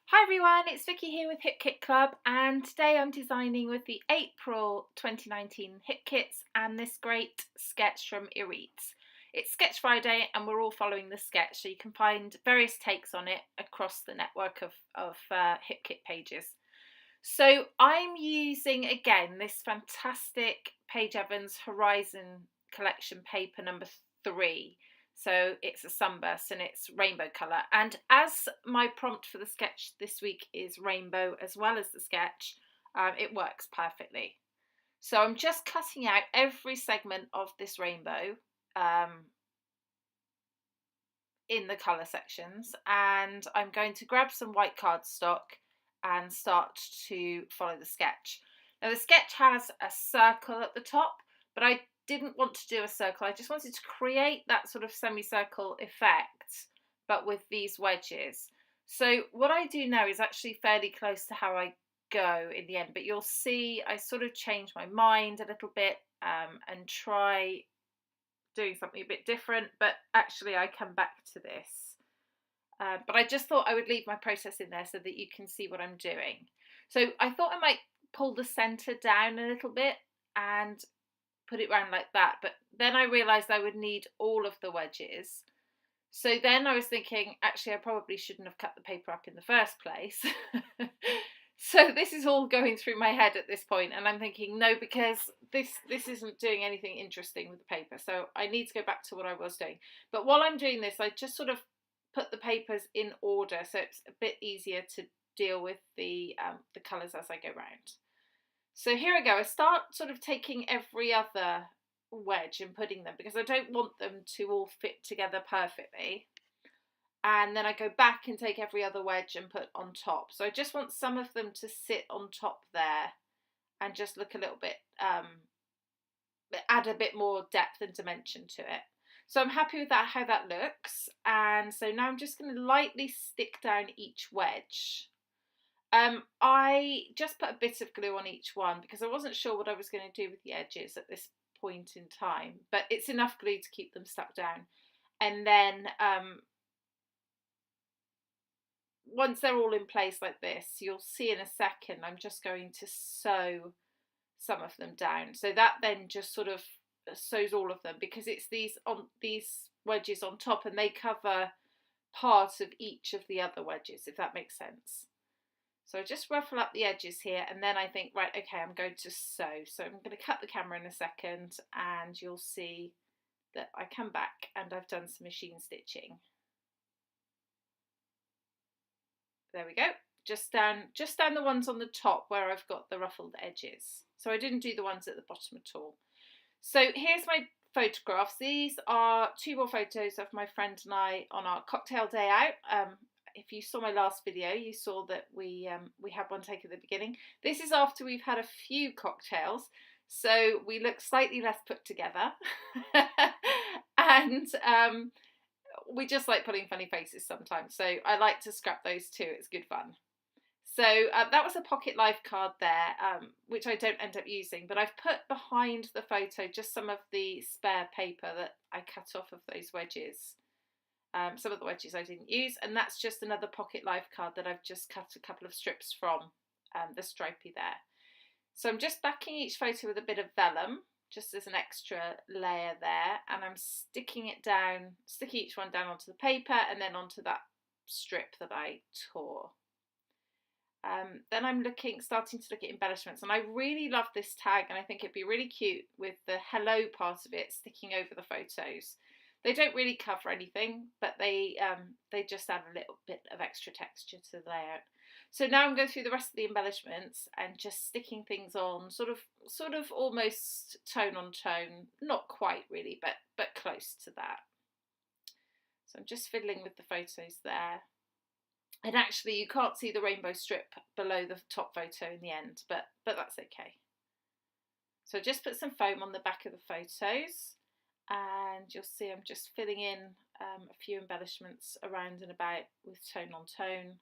Hi everyone, it's Vicki here with Hip Kit Club, and today I'm designing with the April 2019 Hip Kits and this great sketch from Irit. It's Sketch Friday and we're all following the sketch, so you can find various takes on it across the network of Hip Kit pages. So I'm using again this fantastic Paige Evans Horizon Collection paper number 3. So it's a sunburst and it's rainbow colour. And as my prompt for the sketch this week is rainbow as well as the sketch, it works perfectly. So I'm just cutting out every segment of this rainbow in the colour sections, and I'm going to grab some white cardstock and start to follow the sketch. Now the sketch has a circle at the top, but I didn't want to do a circle. I just wanted to create that sort of semicircle effect, but with these wedges. So what I do now is actually fairly close to how I go in the end, but you'll see I sort of change my mind a little bit and try doing something a bit different, but actually I come back to this. But I just thought I would leave my process in there so that you can see what I'm doing. So I thought I might pull the centre down a little bit and put it round like that, but then I realised I would need all of the wedges. So then I was thinking, actually I probably shouldn't have cut the paper up in the first place. So this is all going through my head at this point, and I'm thinking, no, because this isn't doing anything interesting with the paper, so I need to go back to what I was doing. But while I'm doing this, I just sort of put the papers in order, so it's a bit easier to deal with the colours as I go round. So here I go. I start sort of taking every other wedge and putting them, because I don't want them to all fit together perfectly. And then I go back and take every other wedge and put on top. So I just want some of them to sit on top there and just look a little bit, add a bit more depth and dimension to it. So I'm happy with that, how that looks. And so now I'm just going to lightly stick down each wedge. I just put a bit of glue on each one because I wasn't sure what I was going to do with the edges at this point in time, but it's enough glue to keep them stuck down. And then once they're all in place like this, you'll see in a second, I'm just going to sew some of them down. So that then just sort of sews all of them, because it's these wedges on top and they cover part of each of the other wedges, if that makes sense. So I just ruffle up the edges here, and then I think, right, okay, I'm going to sew. So I'm going to cut the camera in a second and you'll see that I come back and I've done some machine stitching. There we go. Just down the ones on the top where I've got the ruffled edges. So I didn't do the ones at the bottom at all. So here's my photographs. These are 2 more photos of my friend and I on our cocktail day out. If you saw my last video, you saw that we had one taken at the beginning. This is after we've had a few cocktails, so we look slightly less put together. And we just like putting funny faces sometimes, so I like to scrap those too. It's good fun. So that was a pocket life card there, which I don't end up using, but I've put behind the photo just some of the spare paper that I cut off of those wedges. Some of the wedges I didn't use, and that's just another pocket life card that I've just cut a couple of strips from, the stripy there. So I'm just backing each photo with a bit of vellum, just as an extra layer there, and I'm sticking each one down onto the paper and then onto that strip that I tore. Then I'm starting to look at embellishments, and I really love this tag, and I think it'd be really cute with the hello part of it sticking over the photos. They don't really cover anything, but they just add a little bit of extra texture to the layout. So now I'm going through the rest of the embellishments and just sticking things on, sort of almost tone on tone, not quite really, but close to that. So I'm just fiddling with the photos there. And actually you can't see the rainbow strip below the top photo in the end, but that's okay. So just put some foam on the back of the photos, and you'll see I'm just filling in a few embellishments around and about with tone on tone,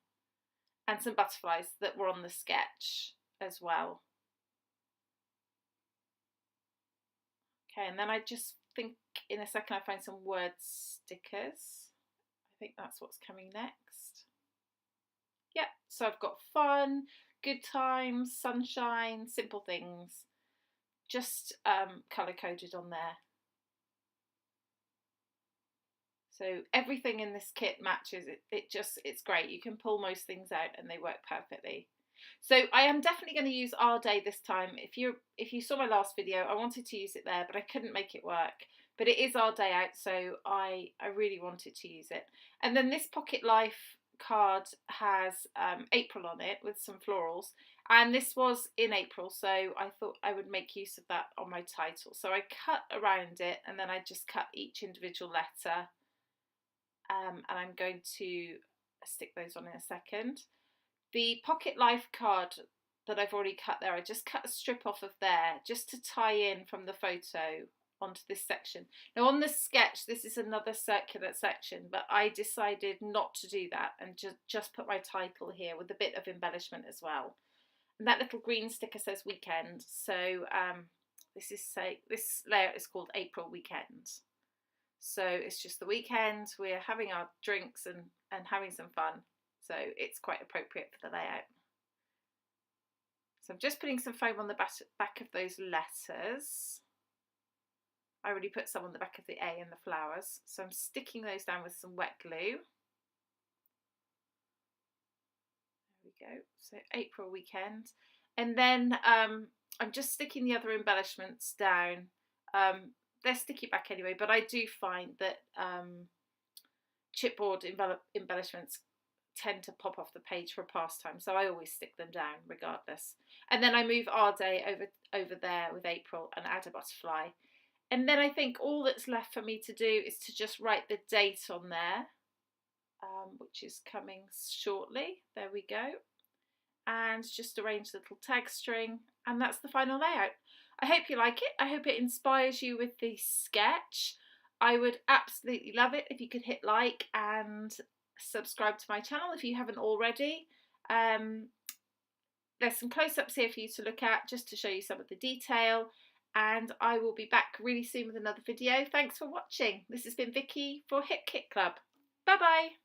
and some butterflies that were on the sketch as well. Okay, and then I just think in a second I find some word stickers. I think that's what's coming next. Yep, so I've got fun, good times, sunshine, simple things, just colour coded on there. So everything in this kit matches. It's great. You can pull most things out and they work perfectly. So I am definitely going to use Our Day this time. If you saw my last video, I wanted to use it there, but I couldn't make it work. But it is Our Day out, so I really wanted to use it. And then this Pocket Life card has April on it with some florals. And this was in April, so I thought I would make use of that on my title. So I cut around it and then I just cut each individual letter. And I'm going to stick those on in a second. The Pocket Life card that I've already cut there, I just cut a strip off of there just to tie in from the photo onto this section. Now on the sketch, this is another circular section, but I decided not to do that and just put my title here with a bit of embellishment as well. And that little green sticker says weekend, so this layout is called April Weekend. So it's just the weekend, we're having our drinks and having some fun. So it's quite appropriate for the layout. So I'm just putting some foam on the back of those letters. I already put some on the back of the A and the flowers. So I'm sticking those down with some wet glue. There we go. So April Weekend. And then I'm just sticking the other embellishments down. They're sticky back anyway, but I do find that chipboard embellishments tend to pop off the page for a pastime, so I always stick them down regardless. And then I move Our Day over there with April and add a butterfly. And then I think all that's left for me to do is to just write the date on there, which is coming shortly. There we go. And just arrange the little tag string, and that's the final layout. I hope you like it. I hope it inspires you with the sketch. I would absolutely love it if you could hit like and subscribe to my channel if you haven't already. There's some close-ups here for you to look at just to show you some of the detail, and I will be back really soon with another video. Thanks for watching. This has been Vicky for Hip Kit Club. Bye bye.